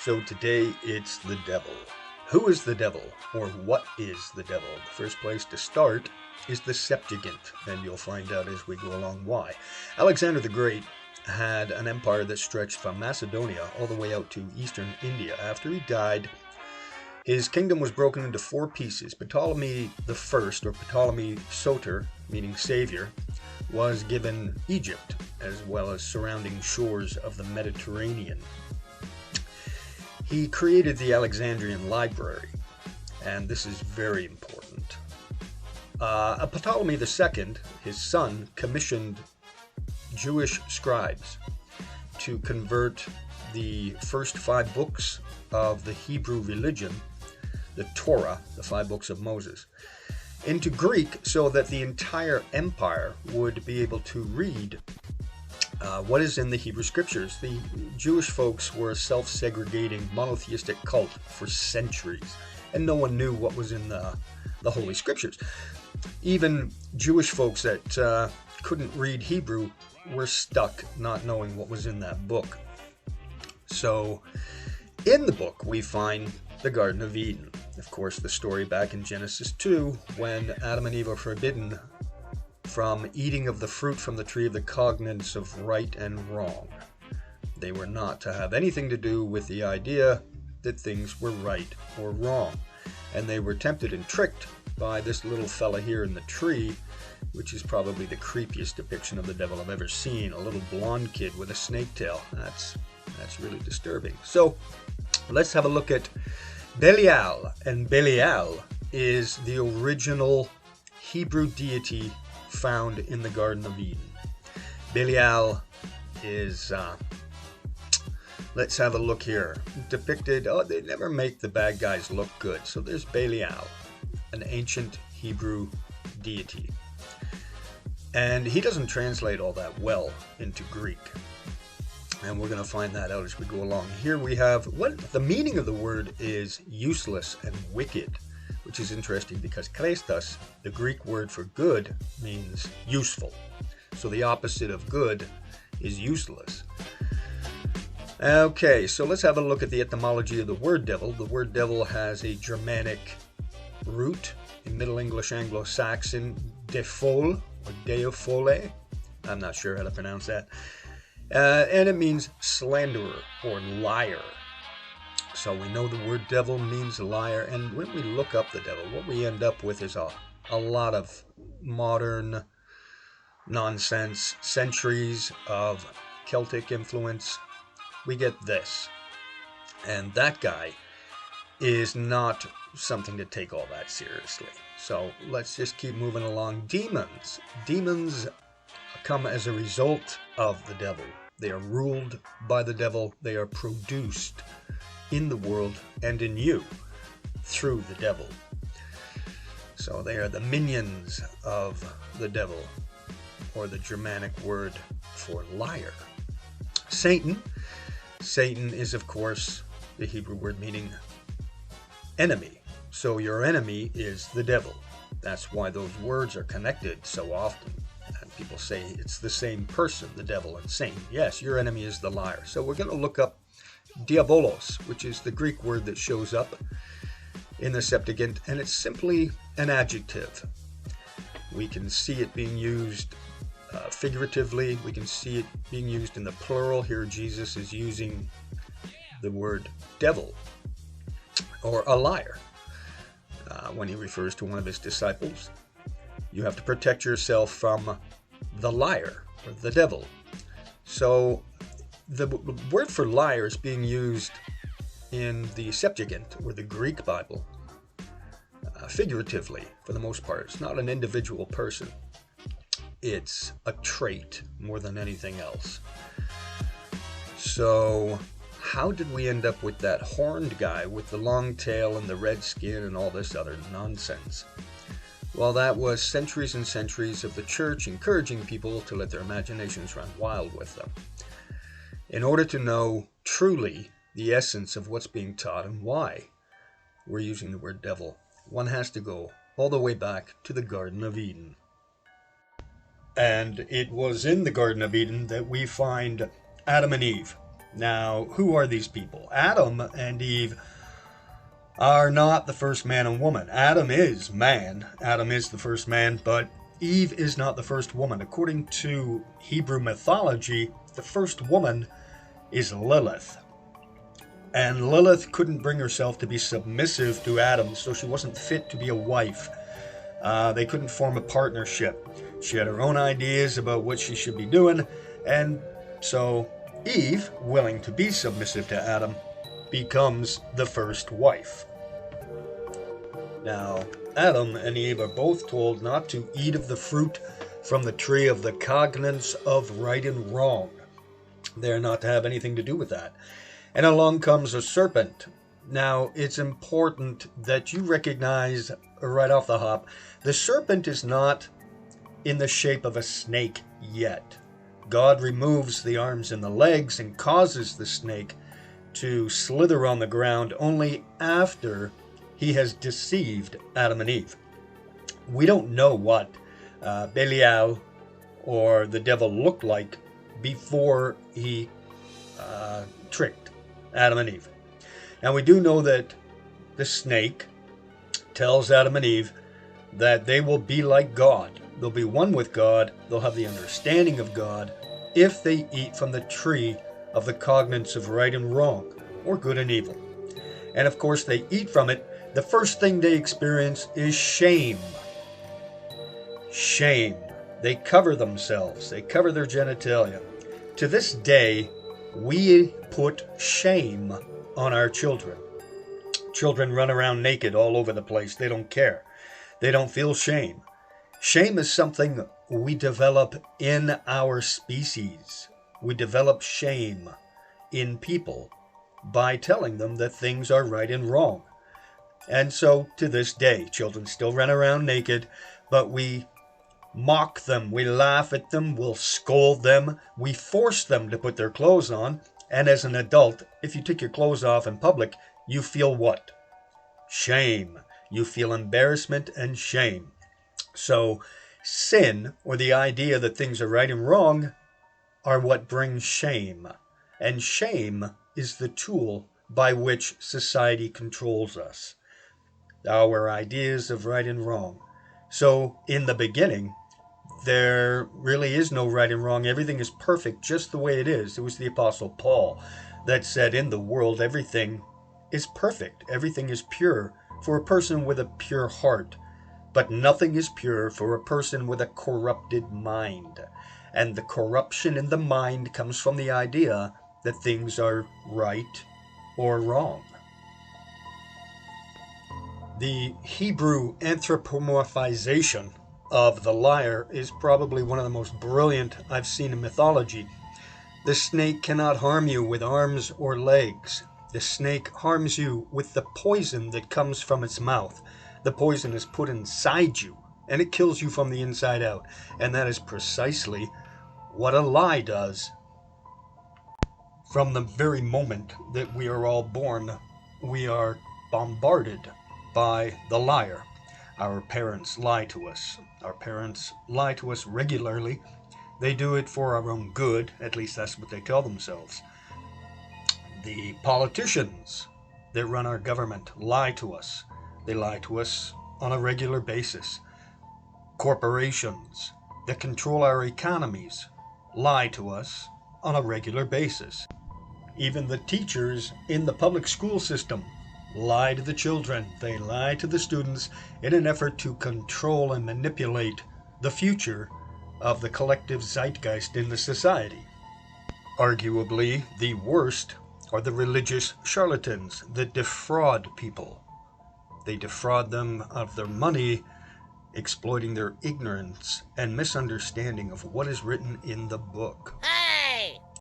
So today it's the devil. Who is the devil, or what is the devil? The first place to start is the Septuagint, and you'll find out as we go along why. Alexander the Great had an empire that stretched from Macedonia all the way out to eastern India. After he died, his kingdom was broken into four pieces. Ptolemy the First, or Ptolemy Soter, meaning savior, was given Egypt, as well as surrounding shores of the Mediterranean. He created the Alexandrian Library, and this is very important. Ptolemy II, his son, commissioned Jewish scribes to convert the first 5 books of the Hebrew religion, the Torah, the 5 books of Moses, into Greek so that the entire empire would be able to read what is in the Hebrew Scriptures. The Jewish folks were a self-segregating monotheistic cult for centuries, and no one knew what was in the Holy Scriptures. Even Jewish folks that couldn't read Hebrew were stuck not knowing what was in that book. So, in the book, we find the Garden of Eden. Of course, the story back in Genesis 2, when Adam and Eve are forbidden from eating of the fruit from the tree of the cognizance of right and wrong. They were not to have anything to do with the idea that things were right or wrong. And they were tempted and tricked by this little fella here in the tree, which is probably the creepiest depiction of the devil I've ever seen. A little blonde kid with a snake tail. That's really disturbing. So let's have a look at Belial. And Belial is the original Hebrew deity found in the Garden of Eden. Belial is, let's have a look here, depicted, they never make the bad guys look good. So there's Belial, an ancient Hebrew deity. And he doesn't translate all that well into Greek. And we're going to find that out as we go along. Here we have, what the meaning of the word is useless and wicked, which is interesting because Christos, the Greek word for good, means useful. So the opposite of good is useless. Okay, so let's have a look at the etymology of the word devil. The word devil has a Germanic root, in Middle English Anglo-Saxon, defol, or deofole. I'm not sure how to pronounce that. And it means slanderer or liar. So we know the word devil means liar, and when we look up the devil, what we end up with is a lot of modern nonsense, centuries of Celtic influence. We get this, and that guy is not something to take all that seriously. So let's just keep moving along. Demons. Demons come as a result of the devil. They are ruled by the devil. They are produced in the world and in you through the devil. So they are the minions of the devil, or the Germanic word for liar. Satan. Satan is, of course, the Hebrew word meaning enemy. So your enemy is the devil. That's why those words are connected so often. And people say it's the same person, the devil and Satan. Yes, your enemy is the liar. So we're going to look up diabolos, which is the Greek word that shows up in the Septuagint, and it's simply an adjective. We can see it being used figuratively. We can see it being used in the plural. Here Jesus is using the word devil, or a liar, when he refers to one of his disciples. You have to protect yourself from the liar, or the devil. So the word for liar is being used in the Septuagint, or the Greek Bible, figuratively for the most part. It's not an individual person. It's a trait more than anything else. So how did we end up with that horned guy with the long tail and the red skin and all this other nonsense? Well, that was centuries and centuries of the church encouraging people to let their imaginations run wild with them. In order to know truly the essence of what's being taught and why we're using the word devil, one has to go all the way back to the Garden of Eden. And it was in the Garden of Eden that we find Adam and Eve. Now, who are these people? Adam and Eve are not the first man and woman. Adam is man. Adam is the first man, but Eve is not the first woman. According to Hebrew mythology, the first woman is Lilith. And Lilith couldn't bring herself to be submissive to Adam, so she wasn't fit to be a wife. They couldn't form a partnership. She had her own ideas about what she should be doing, and so Eve, willing to be submissive to Adam, becomes the first wife. Now, Adam and Eve are both told not to eat of the fruit from the tree of the cognizance of right and wrong. They're not to have anything to do with that. And along comes a serpent. Now, it's important that you recognize right off the hop, the serpent is not in the shape of a snake yet. God removes the arms and the legs and causes the snake to slither on the ground only after he has deceived Adam and Eve. We don't know what Belial or the devil looked like before he tricked Adam and Eve. Now we do know that the snake tells Adam and Eve that they will be like God. They'll be one with God. They'll have the understanding of God if they eat from the tree of the cognizance of right and wrong, or good and evil. And of course they eat from it. The first thing they experience is shame. Shame. They cover themselves. They cover their genitalia. To this day, we put shame on our children. Children run around naked all over the place. They don't care. They don't feel shame. Shame is something we develop in our species. We develop shame in people by telling them that things are right and wrong. And so, to this day, children still run around naked, but we mock them, we laugh at them, we'll scold them, we force them to put their clothes on, and as an adult, if you take your clothes off in public, you feel what? Shame. You feel embarrassment and shame. So, sin, or the idea that things are right and wrong, are what brings shame. And shame is the tool by which society controls us. Our ideas of right and wrong. So, in the beginning, there really is no right and wrong. Everything is perfect just the way it is. It was the Apostle Paul that said, in the world, everything is perfect. Everything is pure for a person with a pure heart. But nothing is pure for a person with a corrupted mind. And the corruption in the mind comes from the idea that things are right or wrong. The Hebrew anthropomorphization of the liar is probably one of the most brilliant I've seen in mythology. The snake cannot harm you with arms or legs. The snake harms you with the poison that comes from its mouth. The poison is put inside you, and it kills you from the inside out. And that is precisely what a lie does. From the very moment that we are all born, we are bombarded by the liar. Our parents lie to us. Our parents lie to us regularly. They do it for our own good, at least that's what they tell themselves. The politicians that run our government lie to us. They lie to us on a regular basis. Corporations that control our economies lie to us on a regular basis. Even the teachers in the public school system lie to the children. They lie to the students in an effort to control and manipulate the future of the collective zeitgeist in the society. Arguably, the worst are the religious charlatans that defraud people. They defraud them of their money, exploiting their ignorance and misunderstanding of what is written in the book.